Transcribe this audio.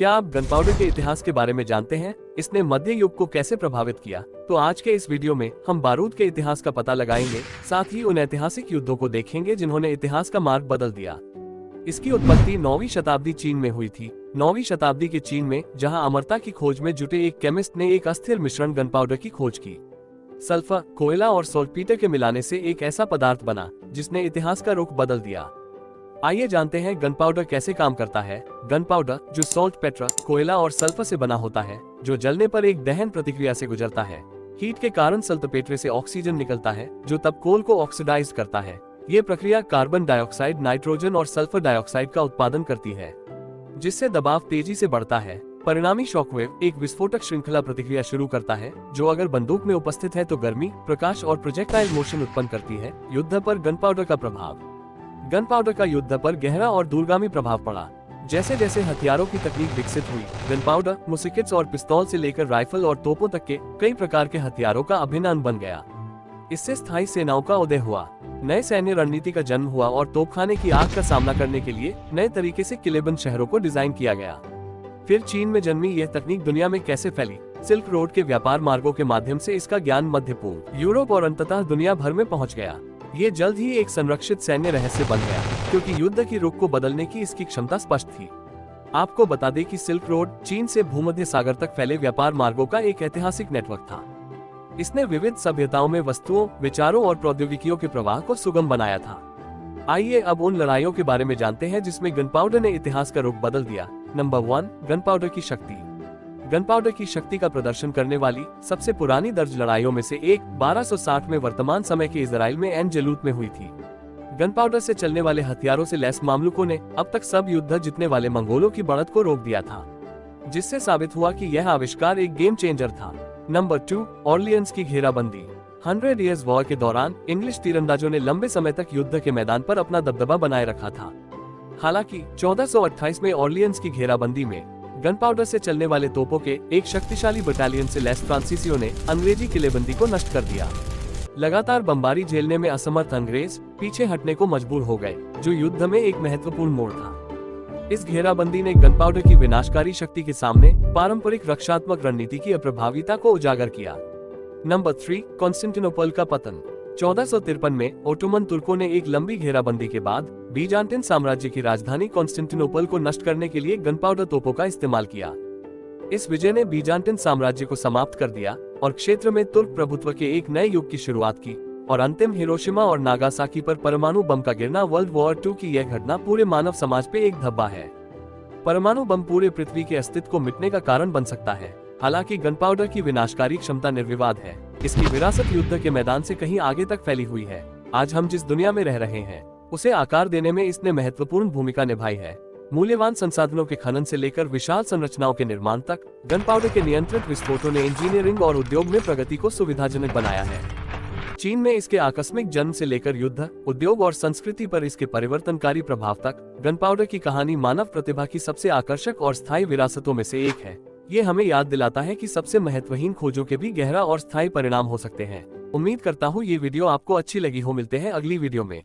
क्या आप gun powder के इतिहास के बारे में जानते हैं? इसने मध्य युग को कैसे प्रभावित किया? तो आज के इस वीडियो में हम बारूद के इतिहास का पता लगाएंगे, साथ ही उन ऐतिहासिक युद्धों को देखेंगे जिन्होंने इतिहास का मार्ग बदल दिया। इसकी उत्पत्ति 9वीं शताब्दी चीन में हुई थी। 9वीं शताब्दी के चीन में जहां अमरता की खोज में जुटे एक केमिस्ट ने एक अस्थिर मिश्रण गन पाउडर की खोज की। सल्फर, कोयला और सॉल्टपीटर के मिलाने से एक ऐसा पदार्थ बना जिसने इतिहास का रुख बदल दिया। आइए जानते हैं गन पाउडर कैसे काम करता है। गन पाउडर, जो सॉल्ट पेटर, कोयला और सल्फर से बना होता है, जो जलने पर एक दहन प्रतिक्रिया से गुजरता है। हीट के कारण सल्फपेटर से ऑक्सीजन निकलता है, जो तब कोल को ऑक्सीडाइज करता है। ये प्रक्रिया कार्बन डाइऑक्साइड, नाइट्रोजन और सल्फर डाइऑक्साइड का उत्पादन करती है, जिससे दबाव तेजी से बढ़ता है। परिणामी शॉकवेव एक विस्फोटक श्रृंखला प्रतिक्रिया शुरू करता है, जो अगर बंदूक में उपस्थित है तो गर्मी, प्रकाश और प्रोजेक्टाइल मोशन उत्पन्न करती है। युद्ध पर गन पाउडर का प्रभाव। गन पाउडर का युद्ध पर गहरा और दूरगामी प्रभाव पड़ा। जैसे जैसे हथियारों की तकनीक विकसित हुई, गन पाउडर मुस्केट्स और पिस्तौल से लेकर राइफल और तोपों तक के कई प्रकार के हथियारों का अभिन्न अंग बन गया। इससे स्थायी सेनाओं का उदय हुआ, नए सैन्य रणनीति का जन्म हुआ और तोपखाने की आग का सामना करने के लिए नए तरीके से किलेबंद शहरों को डिजाइन किया गया। फिर चीन में जन्मी यह तकनीक दुनिया में कैसे फैली? सिल्क रोड के व्यापार मार्गों के माध्यम से इसका ज्ञान मध्य पूर्व, यूरोप और अंततः दुनिया भर में पहुंच गया। ये जल्द ही एक संरक्षित सैन्य रहस्य बन गया, क्योंकि युद्ध की रुख को बदलने की इसकी क्षमता स्पष्ट थी। आपको बता दें कि सिल्क रोड चीन से भूमध्य सागर तक फैले व्यापार मार्गों का एक ऐतिहासिक नेटवर्क था। इसने विविध सभ्यताओं में वस्तुओं, विचारों और प्रौद्योगिकियों के प्रवाह को सुगम बनाया था। आइए अब उन लड़ाइयों के बारे में जानते हैं जिसमें गन पाउडर ने इतिहास का रुख बदल दिया। नंबर 1, गन पाउडर की शक्ति। गन पाउडर की शक्ति का प्रदर्शन करने वाली सबसे पुरानी दर्ज लड़ाइयों में से एक 1260 में वर्तमान समय के इजराइल में एन जलूत में हुई थी। गन पाउडर से चलने वाले हथियारों से लैस मामलुकों ने अब तक सब युद्ध जीतने वाले मंगोलों की बढ़त को रोक दिया था, जिससे साबित हुआ कि यह आविष्कार एक गेम चेंजर था। नंबर 2, ऑर्लियंस की घेराबंदी। 100 ईयर्स वॉर के दौरान इंग्लिश तीरंदाजों ने लंबे समय तक युद्ध के मैदान पर अपना दबदबा बनाए रखा था। हालांकि 1428 में ऑर्लियंस की घेराबंदी में गन पाउडर से चलने वाले तोपों के एक शक्तिशाली बटालियन से लैस फ्रांसीसियों ने अंग्रेजी किलेबंदी को नष्ट कर दिया। लगातार बमबारी झेलने में असमर्थ अंग्रेज पीछे हटने को मजबूर हो गए, जो युद्ध में एक महत्वपूर्ण मोड़ था। इस घेराबंदी ने गन पाउडर की विनाशकारी शक्ति के सामने पारंपरिक रक्षात्मक रणनीति की अप्रभाविता को उजागर किया। नंबर 3, कॉन्स्टेंटिनोपल का पतन। 1453 में ओटोमन तुर्कों ने एक लंबी घेराबंदी के बाद बीजांटिन साम्राज्य की राजधानी कॉन्स्टेंटिनोपल को नष्ट करने के लिए गन पाउडर तोपों का इस्तेमाल किया। इस विजय ने बीजांटिन साम्राज्य को समाप्त कर दिया और क्षेत्र में तुर्क प्रभुत्व के एक नए युग की शुरुआत की। और अंतिम हिरोशिमा और नागासाकी पर परमाणु बम का गिरना। वर्ल्ड वॉर 2 की यह घटना पूरे मानव समाज पे एक धब्बा है। परमाणु बम पूरे पृथ्वी के अस्तित्व को मिटने का कारण बन सकता है। हालांकि गन पाउडर की विनाशकारी क्षमता निर्विवाद है। इसकी विरासत युद्ध के मैदान से कहीं आगे तक फैली हुई है। आज हम जिस दुनिया में रह रहे हैं, उसे आकार देने में इसने महत्वपूर्ण भूमिका निभाई है। मूल्यवान संसाधनों के खनन से लेकर विशाल संरचनाओं के निर्माण तक, गन पाउडर के नियंत्रित विस्फोटों ने इंजीनियरिंग और उद्योग में प्रगति को सुविधाजनक बनाया है। चीन में इसके आकस्मिक जन्म से लेकर युद्ध, उद्योग और संस्कृति पर इसके परिवर्तनकारी प्रभाव तक, गन पाउडर की कहानी मानव प्रतिभा की सबसे आकर्षक और स्थायी विरासतों में से एक है। ये हमें याद दिलाता है कि सबसे महत्वहीन खोजों के भी गहरा और स्थायी परिणाम हो सकते हैं। उम्मीद करता हूँ ये वीडियो आपको अच्छी लगी हो। मिलते हैं अगली वीडियो में।